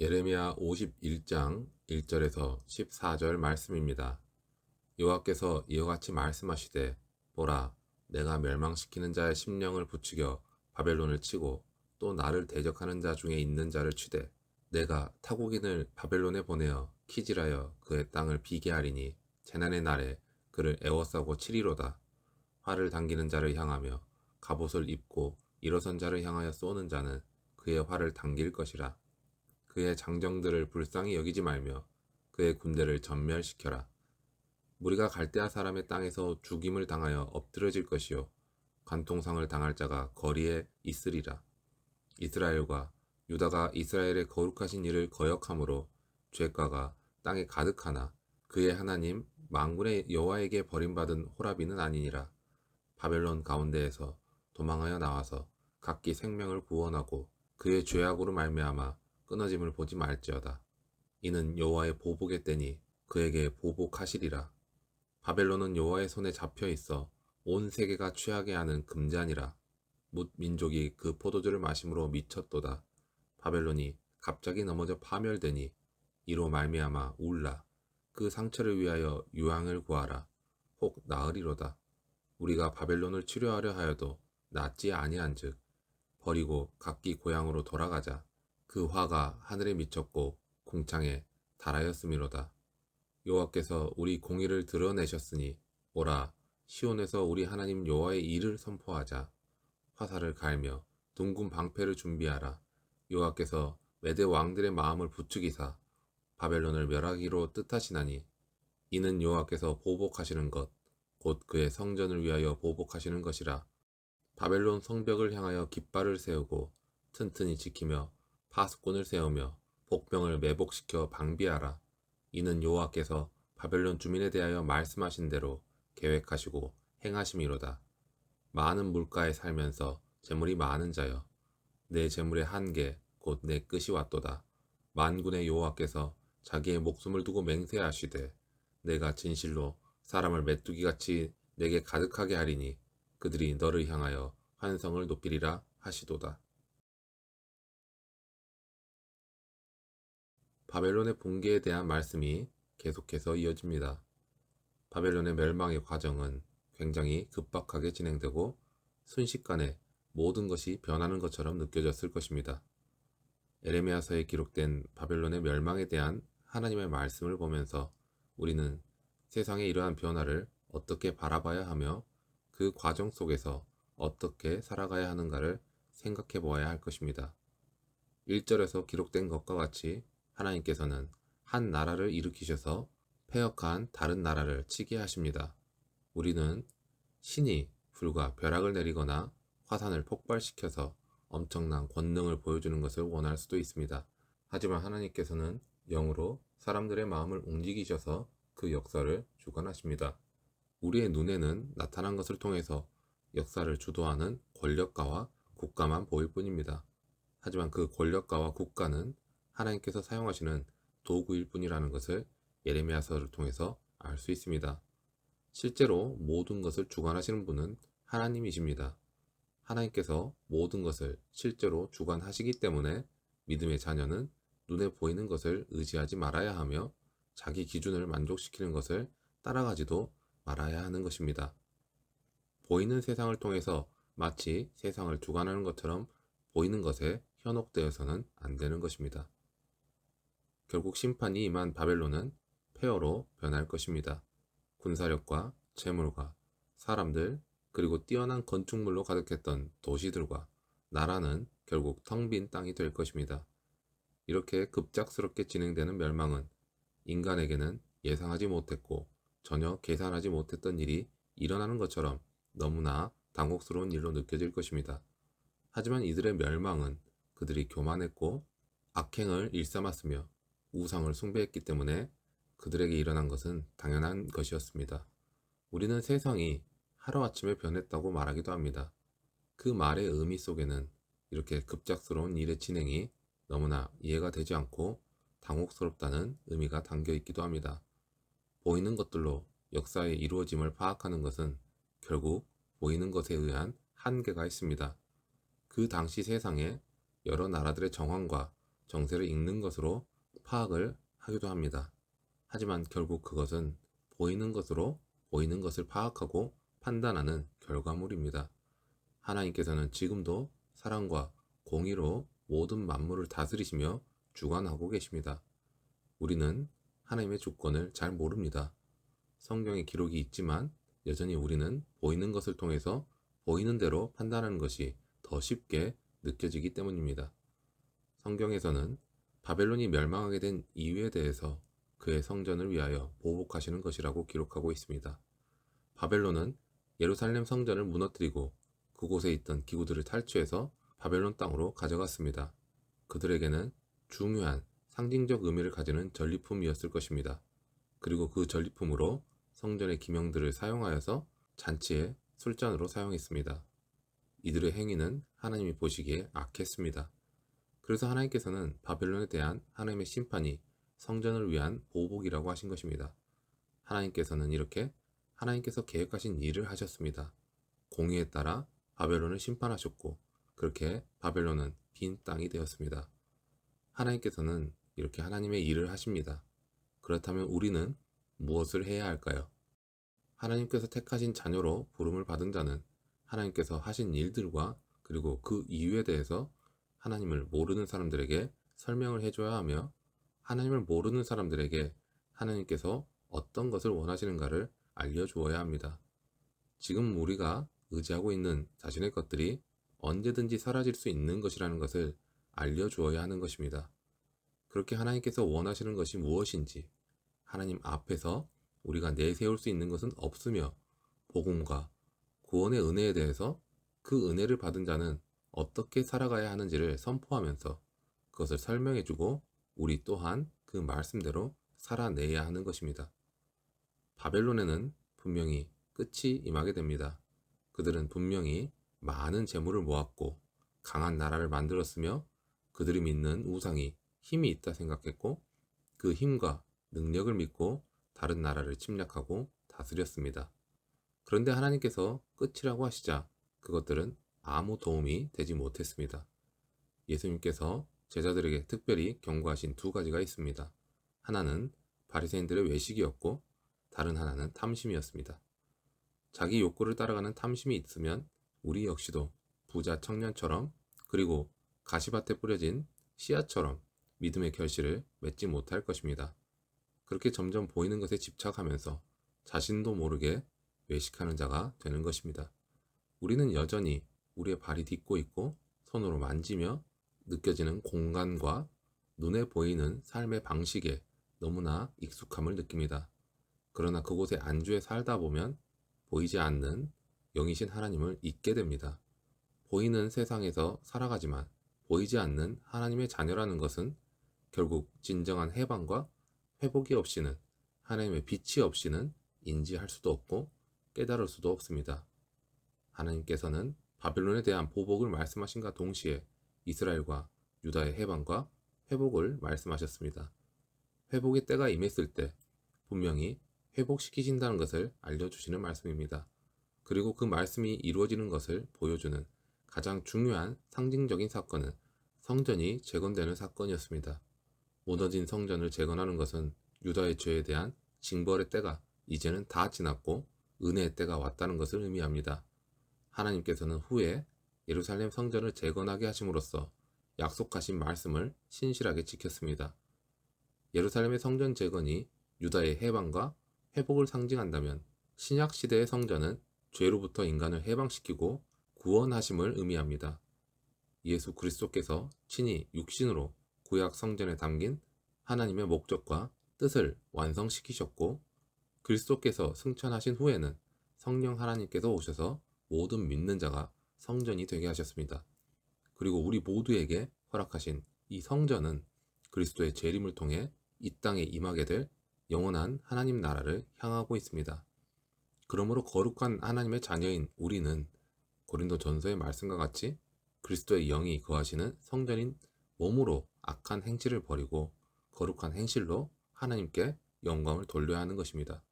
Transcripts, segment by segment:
예레미야 51장 1절에서 14절 말씀입니다. 여호와께서 이와 같이 말씀하시되 보라, 내가 멸망시키는 자의 심령을 부추겨 바벨론을 치고 또 나를 대적하는 자 중에 있는 자를 치되 내가 타국인을 바벨론에 보내어 키질하여 그의 땅을 비게 하리니 재난의 날에 그를 애워싸고 치리로다. 활을 당기는 자를 향하며 갑옷을 입고 일어선 자를 향하여 쏘는 자는 그의 활을 당길 것이라. 그의 장정들을 불쌍히 여기지 말며 그의 군대를 전멸시켜라. 무리가 갈대아 사람의 땅에서 죽임을 당하여 엎드려질 것이요 관통상을 당할 자가 거리에 있으리라. 이스라엘과 유다가 이스라엘의 거룩하신 일을 거역함으로 죄가가 땅에 가득하나 그의 하나님 만군의 여호와에게 버림받은 호라비는 아니니라. 바벨론 가운데에서 도망하여 나와서 각기 생명을 구원하고 그의 죄악으로 말미암아 끊어짐을 보지 말지어다. 이는 여호와의 보복의 때니 그에게 보복하시리라. 바벨론은 여호와의 손에 잡혀 있어 온 세계가 취하게 하는 금잔이라. 뭇 민족이 그 포도주를 마심으로 미쳤도다. 바벨론이 갑자기 넘어져 파멸되니 이로 말미암아 울라. 그 상처를 위하여 유황을 구하라. 혹 나으리로다. 우리가 바벨론을 치료하려 하여도 낫지 아니한즉 버리고 각기 고향으로 돌아가자. 그 화가 하늘에 미쳤고 궁창에 달하였음이로다. 여호와께서 우리 공의를 드러내셨으니 오라, 시온에서 우리 하나님 여호와의 일을 선포하자. 화살을 갈며 둥근 방패를 준비하라. 여호와께서 메대 왕들의 마음을 부추기사 바벨론을 멸하기로 뜻하시나니 이는 여호와께서 보복하시는 것 곧 그의 성전을 위하여 보복하시는 것이라. 바벨론 성벽을 향하여 깃발을 세우고 튼튼히 지키며 파수꾼을 세우며 복병을 매복시켜 방비하라. 이는 여호와께서 바벨론 주민에 대하여 말씀하신 대로 계획하시고 행하심이로다. 많은 물가에 살면서 재물이 많은 자여, 내 재물의 한계 곧 내 끝이 왔도다. 만군의 여호와께서 자기의 목숨을 두고 맹세하시되 내가 진실로 사람을 메뚜기같이 내게 가득하게 하리니 그들이 너를 향하여 환성을 높이리라 하시도다. 바벨론의 붕괴에 대한 말씀이 계속해서 이어집니다. 바벨론의 멸망의 과정은 굉장히 급박하게 진행되고 순식간에 모든 것이 변하는 것처럼 느껴졌을 것입니다. 에레미야서에 기록된 바벨론의 멸망에 대한 하나님의 말씀을 보면서 우리는 세상의 이러한 변화를 어떻게 바라봐야 하며 그 과정 속에서 어떻게 살아가야 하는가를 생각해 보아야 할 것입니다. 1절에서 기록된 것과 같이 하나님께서는 한 나라를 일으키셔서 패역한 다른 나라를 치게 하십니다. 우리는 신이 불과 벼락을 내리거나 화산을 폭발시켜서 엄청난 권능을 보여주는 것을 원할 수도 있습니다. 하지만 하나님께서는 영으로 사람들의 마음을 움직이셔서 그 역사를 주관하십니다. 우리의 눈에는 나타난 것을 통해서 역사를 주도하는 권력가와 국가만 보일 뿐입니다. 하지만 그 권력가와 국가는 하나님께서 사용하시는 도구일 뿐이라는 것을 예레미야서를 통해서 알 수 있습니다. 실제로 모든 것을 주관하시는 분은 하나님이십니다. 하나님께서 모든 것을 실제로 주관하시기 때문에 믿음의 자녀는 눈에 보이는 것을 의지하지 말아야 하며 자기 기준을 만족시키는 것을 따라가지도 말아야 하는 것입니다. 보이는 세상을 통해서 마치 세상을 주관하는 것처럼 보이는 것에 현혹되어서는 안 되는 것입니다. 결국 심판이 임한 바벨론은 폐허로 변할 것입니다. 군사력과 재물과 사람들 그리고 뛰어난 건축물로 가득했던 도시들과 나라는 결국 텅 빈 땅이 될 것입니다. 이렇게 급작스럽게 진행되는 멸망은 인간에게는 예상하지 못했고 전혀 계산하지 못했던 일이 일어나는 것처럼 너무나 당혹스러운 일로 느껴질 것입니다. 하지만 이들의 멸망은 그들이 교만했고 악행을 일삼았으며 우상을 숭배했기 때문에 그들에게 일어난 것은 당연한 것이었습니다. 우리는 세상이 하루아침에 변했다고 말하기도 합니다. 그 말의 의미 속에는 이렇게 급작스러운 일의 진행이 너무나 이해가 되지 않고 당혹스럽다는 의미가 담겨 있기도 합니다. 보이는 것들로 역사의 이루어짐을 파악하는 것은 결국 보이는 것에 의한 한계가 있습니다. 그 당시 세상에 여러 나라들의 정황과 정세를 읽는 것으로 파악을 하기도 합니다. 하지만 결국 그것은 보이는 것으로 보이는 것을 파악하고 판단하는 결과물입니다. 하나님께서는 지금도 사랑과 공의로 모든 만물을 다스리시며 주관하고 계십니다. 우리는 하나님의 주권을 잘 모릅니다. 성경에 기록이 있지만 여전히 우리는 보이는 것을 통해서 보이는 대로 판단하는 것이 더 쉽게 느껴지기 때문입니다. 성경에서는 바벨론이 멸망하게 된 이유에 대해서 그의 성전을 위하여 보복하시는 것이라고 기록하고 있습니다. 바벨론은 예루살렘 성전을 무너뜨리고 그곳에 있던 기구들을 탈취해서 바벨론 땅으로 가져갔습니다. 그들에게는 중요한 상징적 의미를 가지는 전리품이었을 것입니다. 그리고 그 전리품으로 성전의 기명들을 사용하여서 잔치의 술잔으로 사용했습니다. 이들의 행위는 하나님이 보시기에 악했습니다. 그래서 하나님께서는 바벨론에 대한 하나님의 심판이 성전을 위한 보복이라고 하신 것입니다. 하나님께서는 이렇게 하나님께서 계획하신 일을 하셨습니다. 공의에 따라 바벨론을 심판하셨고 그렇게 바벨론은 빈 땅이 되었습니다. 하나님께서는 이렇게 하나님의 일을 하십니다. 그렇다면 우리는 무엇을 해야 할까요? 하나님께서 택하신 자녀로 부름을 받은 자는 하나님께서 하신 일들과 그리고 그 이유에 대해서 하나님을 모르는 사람들에게 설명을 해줘야 하며 하나님을 모르는 사람들에게 하나님께서 어떤 것을 원하시는가를 알려주어야 합니다. 지금 우리가 의지하고 있는 자신의 것들이 언제든지 사라질 수 있는 것이라는 것을 알려주어야 하는 것입니다. 그렇게 하나님께서 원하시는 것이 무엇인지 하나님 앞에서 우리가 내세울 수 있는 것은 없으며 복음과 구원의 은혜에 대해서 그 은혜를 받은 자는 어떻게 살아가야 하는지를 선포하면서 그것을 설명해주고 우리 또한 그 말씀대로 살아내야 하는 것입니다. 바벨론에는 분명히 끝이 임하게 됩니다. 그들은 분명히 많은 재물을 모았고 강한 나라를 만들었으며 그들이 믿는 우상이 힘이 있다 생각했고 그 힘과 능력을 믿고 다른 나라를 침략하고 다스렸습니다. 그런데 하나님께서 끝이라고 하시자 그것들은 아무 도움이 되지 못했습니다. 예수님께서 제자들에게 특별히 경고하신 두 가지가 있습니다. 하나는 바리새인들의 외식이었고 다른 하나는 탐심이었습니다. 자기 욕구를 따라가는 탐심이 있으면 우리 역시도 부자 청년처럼 그리고 가시밭에 뿌려진 씨앗처럼 믿음의 결실을 맺지 못할 것입니다. 그렇게 점점 보이는 것에 집착하면서 자신도 모르게 외식하는 자가 되는 것입니다. 우리는 여전히 우리의 발이 딛고 있고 손으로 만지며 느껴지는 공간과 눈에 보이는 삶의 방식에 너무나 익숙함을 느낍니다. 그러나 그곳에 안주해 살다 보면 보이지 않는 영이신 하나님을 잊게 됩니다. 보이는 세상에서 살아가지만 보이지 않는 하나님의 자녀라는 것은 결국 진정한 해방과 회복이 없이는 하나님의 빛이 없이는 인지할 수도 없고 깨달을 수도 없습니다. 하나님께서는 바벨론에 대한 보복을 말씀하신과 동시에 이스라엘과 유다의 해방과 회복을 말씀하셨습니다. 회복의 때가 임했을 때 분명히 회복시키신다는 것을 알려주시는 말씀입니다. 그리고 그 말씀이 이루어지는 것을 보여주는 가장 중요한 상징적인 사건은 성전이 재건되는 사건이었습니다. 무너진 성전을 재건하는 것은 유다의 죄에 대한 징벌의 때가 이제는 다 지났고 은혜의 때가 왔다는 것을 의미합니다. 하나님께서는 후에 예루살렘 성전을 재건하게 하심으로써 약속하신 말씀을 신실하게 지켰습니다. 예루살렘의 성전 재건이 유다의 해방과 회복을 상징한다면 신약 시대의 성전은 죄로부터 인간을 해방시키고 구원하심을 의미합니다. 예수 그리스도께서 친히 육신으로 구약 성전에 담긴 하나님의 목적과 뜻을 완성시키셨고 그리스도께서 승천하신 후에는 성령 하나님께서 오셔서 모든 믿는 자가 성전이 되게 하셨습니다. 그리고 우리 모두에게 허락하신 이 성전은 그리스도의 재림을 통해 이 땅에 임하게 될 영원한 하나님 나라를 향하고 있습니다. 그러므로 거룩한 하나님의 자녀인 우리는 고린도전서의 말씀과 같이 그리스도의 영이 거하시는 성전인 몸으로 악한 행실을 버리고 거룩한 행실로 하나님께 영광을 돌려야 하는 것입니다.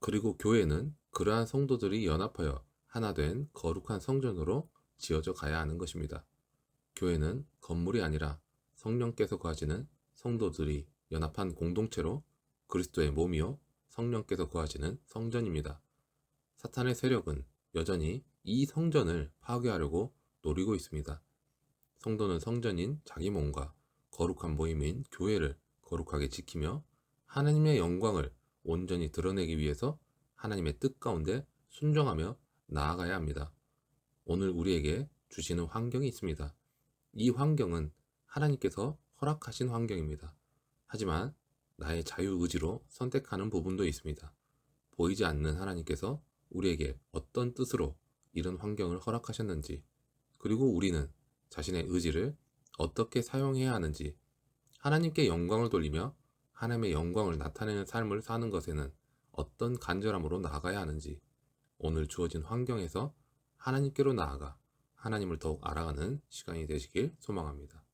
그리고 교회는 그러한 성도들이 연합하여 하나 된 거룩한 성전으로 지어져 가야 하는 것입니다. 교회는 건물이 아니라 성령께서 거하시는 성도들이 연합한 공동체로 그리스도의 몸이요 성령께서 거하시는 성전입니다. 사탄의 세력은 여전히 이 성전을 파괴하려고 노리고 있습니다. 성도는 성전인 자기 몸과 거룩한 모임인 교회를 거룩하게 지키며 하나님의 영광을 온전히 드러내기 위해서 하나님의 뜻 가운데 순종하며 나아가야 합니다. 오늘 우리에게 주시는 환경이 있습니다. 이 환경은 하나님께서 허락하신 환경입니다. 하지만 나의 자유의지로 선택하는 부분도 있습니다. 보이지 않는 하나님께서 우리에게 어떤 뜻으로 이런 환경을 허락하셨는지, 그리고 우리는 자신의 의지를 어떻게 사용해야 하는지, 하나님께 영광을 돌리며 하나님의 영광을 나타내는 삶을 사는 것에는 어떤 간절함으로 나아가야 하는지, 오늘 주어진 환경에서 하나님께로 나아가 하나님을 더욱 알아가는 시간이 되시길 소망합니다.